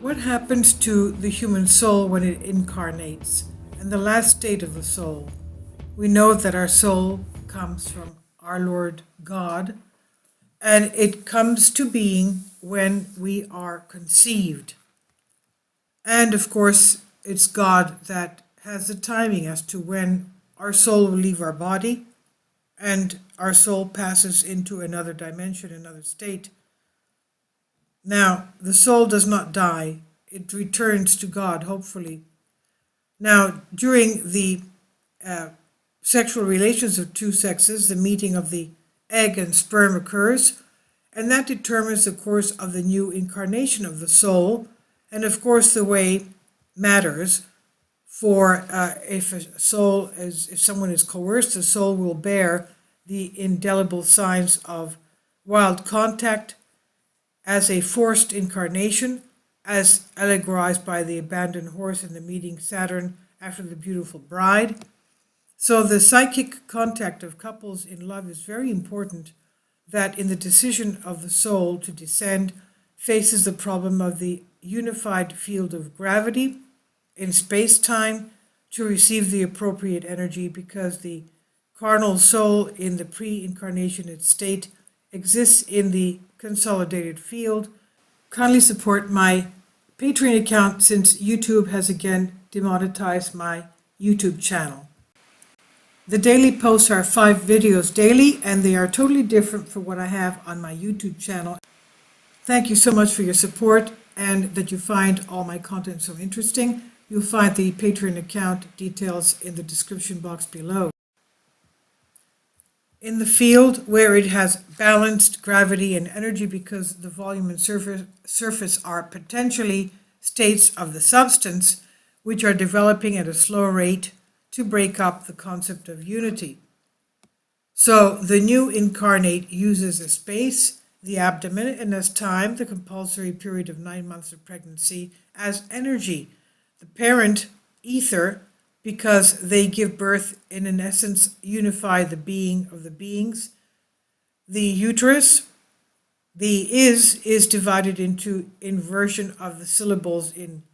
What happens to the human soul when it incarnates? And the last state of the soul. We know that our soul comes from our Lord God, and it comes to being when we are conceived. And of course, it's God that has the timing as to when our soul will leave our body and our soul passes into another dimension, another state. Now, the soul does not die, it returns to God, hopefully. Now, during the sexual relations of two sexes, the meeting of the egg and sperm occurs, and that determines the course of the new incarnation of the soul. And of course, the way matters. For if someone is coerced, the soul will bear the indelible signs of wild contact as a forced incarnation, as allegorized by the abandoned horse in the meeting Saturn after the beautiful bride. So the psychic contact of couples in love is very important, that in the decision of the soul to descend faces the problem of the unified field of gravity in space-time to receive the appropriate energy, because the carnal soul in the pre-incarnation state exists in the consolidated field. Kindly support my Patreon account, since YouTube has again demonetized my YouTube channel. The daily posts are 5 videos daily, and they are totally different from what I have on my YouTube channel. Thank you so much for your support, and that you find all my content so interesting. You'll find the Patreon account details in the description box below. In the field where it has balanced gravity and energy, because the volume and surface are potentially states of the substance which are developing at a slow rate to break up the concept of unity. So the new incarnate uses a space, the abdomen, and as time, the compulsory period of 9 months of pregnancy, as energy. The parent, ether, because they give birth and in essence unify the being of the beings. The uterus, the is divided into inversion of the syllables in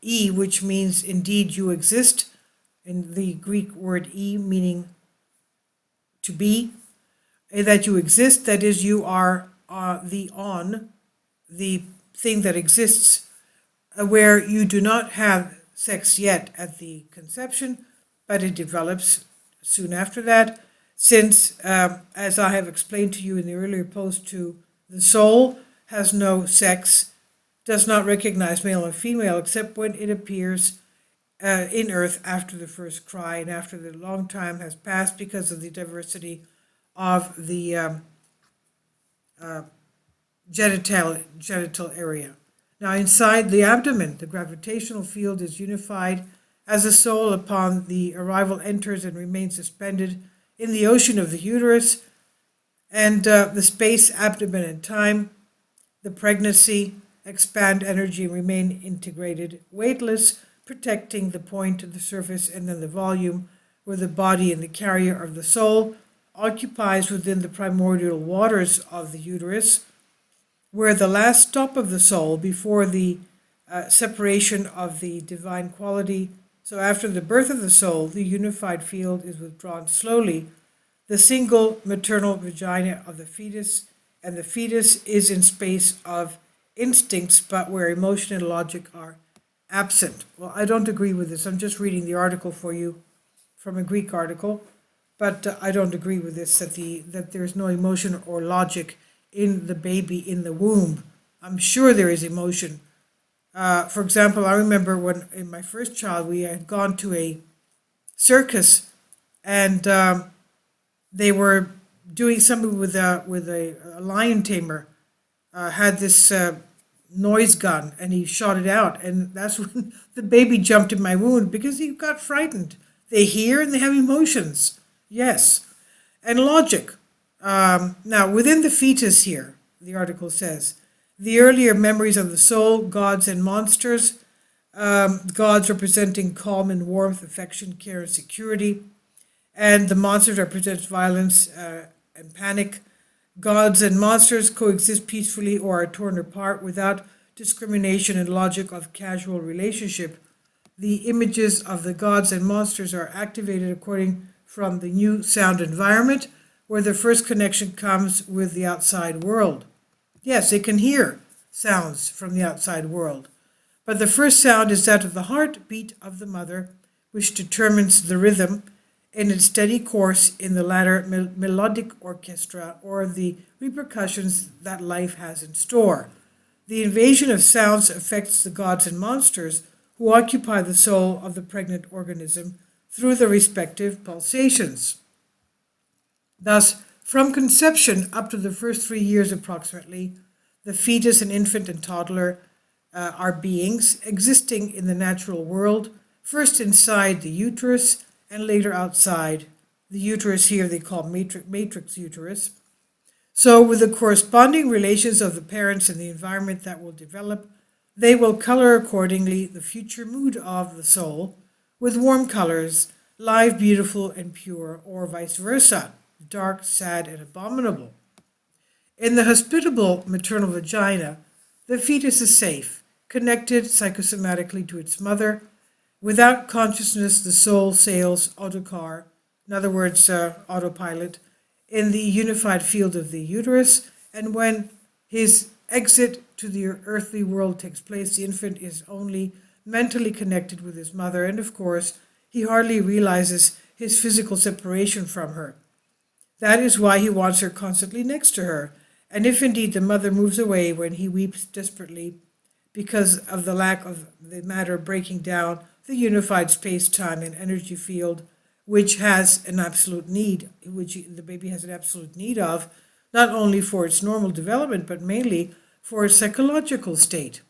E, which means indeed you exist, in the Greek word E meaning to be, that you exist, that is, you are the thing that exists, where you do not have sex yet at the conception, but it develops soon after that, since, as I have explained to you in the earlier post, the soul has no sex, does not recognize male and female, except when it appears in earth after the first cry and after the long time has passed, because of the diversity of the genital area. Now, inside the abdomen, the gravitational field is unified as the soul upon the arrival enters and remains suspended in the ocean of the uterus, and the space, abdomen, and time, the pregnancy, expand energy and remain integrated, weightless, protecting the point of the surface, and then the volume, where the body and the carrier of the soul occupies within the primordial waters of the uterus, where the last stop of the soul before the separation of the divine quality. So after the birth of the soul, the unified field is withdrawn slowly, the single maternal vagina of the fetus, and the fetus is in space of instincts, but where emotion and logic are absent. Well, I don't agree with this. I'm just reading the article for you from a Greek article, but I don't agree with this, that there's no emotion or logic in the baby in the womb. I'm sure there is emotion. For example, I remember when in my first child we had gone to a circus, and they were doing something with a lion tamer. Had this noise gun, and he shot it out, and that's when the baby jumped in my wound, because he got frightened. They hear and they have emotions, yes, and logic. Now, within the fetus here, the article says, the earlier memories of the soul, gods and monsters, gods representing calm and warmth, affection, care, and security, and the monsters represent violence and panic. Gods and monsters coexist peacefully or are torn apart without discrimination and logic of casual relationship, the images of the gods and monsters are activated according from the new sound environment, where the first connection comes with the outside world. Yes, they can hear sounds from the outside world, but the first sound is that of the heartbeat of the mother, which determines the rhythm in its steady course in the latter melodic orchestra, or the repercussions that life has in store. The invasion of sounds affects the gods and monsters who occupy the soul of the pregnant organism through the respective pulsations. Thus, from conception up to the first 3 years approximately, the fetus and infant and toddler are beings existing in the natural world, first inside the uterus and later outside. The uterus here they call matrix uterus. So, with the corresponding relations of the parents and the environment that will develop, they will color accordingly the future mood of the soul with warm colors, live, beautiful, and pure, or vice versa, dark, sad, and abominable. In the hospitable maternal vagina, the fetus is safe, connected psychosomatically to its mother. Without consciousness, the soul sails autocar, in other words, autopilot, in the unified field of the uterus, and when his exit to the earthly world takes place, the infant is only mentally connected with his mother, and of course, he hardly realizes his physical separation from her. That is why he wants her constantly next to her, and if indeed the mother moves away when he weeps desperately because of the lack of the matter breaking down the unified space-time and energy field, which has an absolute need, which the baby has an absolute need of, not only for its normal development, but mainly for its psychological state,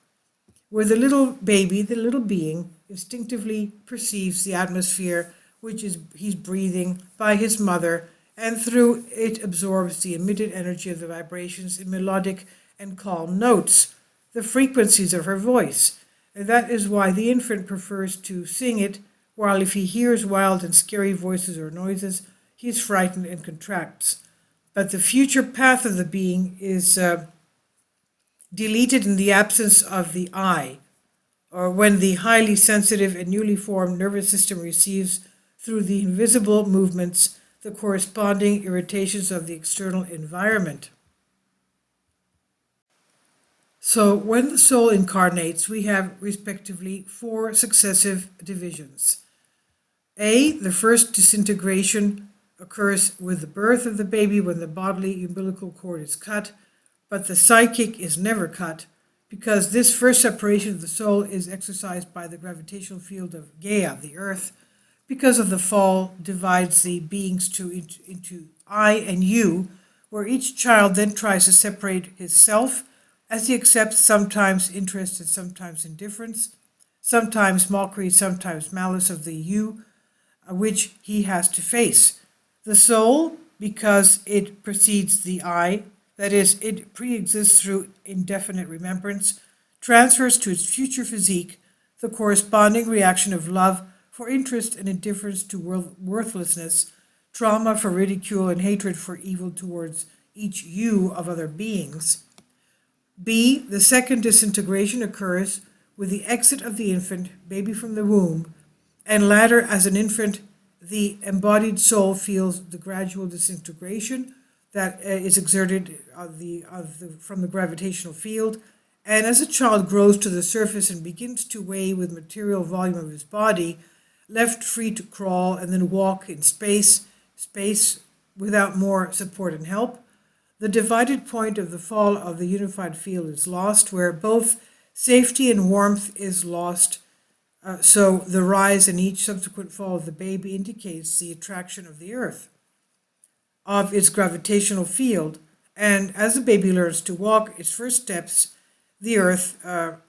where the little baby, the little being, instinctively perceives the atmosphere which is he's breathing by his mother, and through it absorbs the emitted energy of the vibrations in melodic and calm notes, the frequencies of her voice. And that is why the infant prefers to sing it, while if he hears wild and scary voices or noises, he is frightened and contracts. But the future path of the being is deleted in the absence of the I, or when the highly sensitive and newly formed nervous system receives through the invisible movements the corresponding irritations of the external environment. So when the soul incarnates, we have respectively 4 successive divisions. A, the first disintegration occurs with the birth of the baby when the bodily umbilical cord is cut, but the psychic is never cut, because this first separation of the soul is exercised by the gravitational field of Gaia, the earth, because of the fall divides the beings into I and you, where each child then tries to separate his self, as he accepts sometimes interest and sometimes indifference, sometimes mockery, sometimes malice of the you, which he has to face. The soul, because it precedes the I, that is, it pre-exists through indefinite remembrance, transfers to its future physique the corresponding reaction of love for interest and indifference to worthlessness, trauma for ridicule, and hatred for evil towards each you of other beings. B, the second disintegration occurs with the exit of the infant, baby from the womb, and latter as an infant, the embodied soul feels the gradual disintegration that is exerted from the gravitational field, and as a child grows to the surface and begins to weigh with material volume of his body, left free to crawl and then walk in space without more support and help, the divided point of the fall of the unified field is lost, where both safety and warmth is lost. So the rise in each subsequent fall of the baby indicates the attraction of the earth, of its gravitational field, and as the baby learns to walk, its first steps, the earth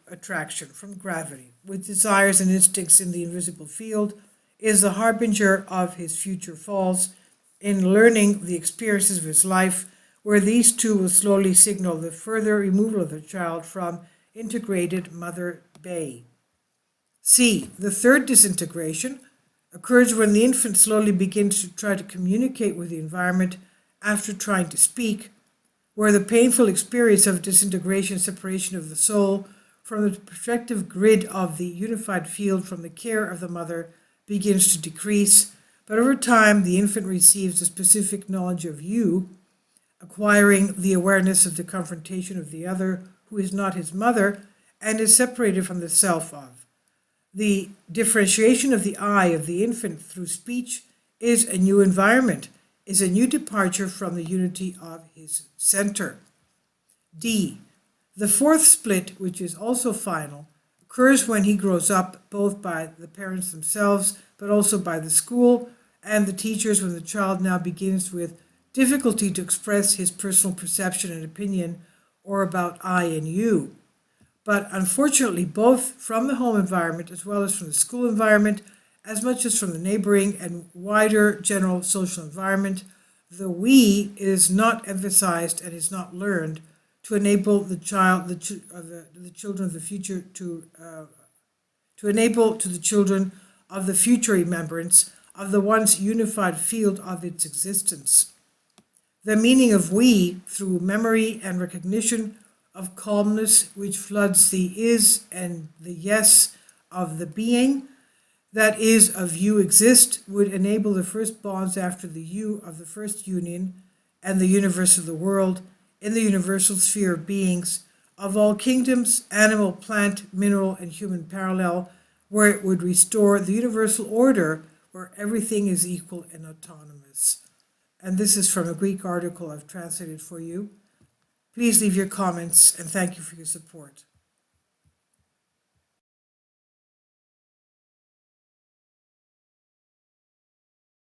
attraction from gravity, with desires and instincts in the invisible field, is the harbinger of his future falls in learning the experiences of his life, where these two will slowly signal the further removal of the child from integrated mother bay. C, the third disintegration occurs when the infant slowly begins to try to communicate with the environment after trying to speak, where the painful experience of disintegration, separation of the soul, from the projective grid of the unified field from the care of the mother begins to decrease, but over time the infant receives a specific knowledge of you, acquiring the awareness of the confrontation of the other who is not his mother and is separated from the self of. The differentiation of the I of the infant through speech is a new environment, is a new departure from the unity of his center. D. The fourth split, which is also final, occurs when he grows up, both by the parents themselves, but also by the school and the teachers, when the child now begins with difficulty to express his personal perception and opinion, or about I and you. But unfortunately, both from the home environment as well as from the school environment, as much as from the neighboring and wider general social environment, the we is not emphasized and is not learned to enable the children of the future to enable to the children of the future remembrance of the once unified field of its existence. The meaning of we through memory and recognition of calmness which floods the is and the yes of the being that is of you exist would enable the first bonds after the you of the first union and the universe of the world in the universal sphere of beings of all kingdoms, animal, plant, mineral, and human parallel, where it would restore the universal order where everything is equal and autonomous. And this is from a Greek article I've translated for you. Please leave your comments and thank you for your support.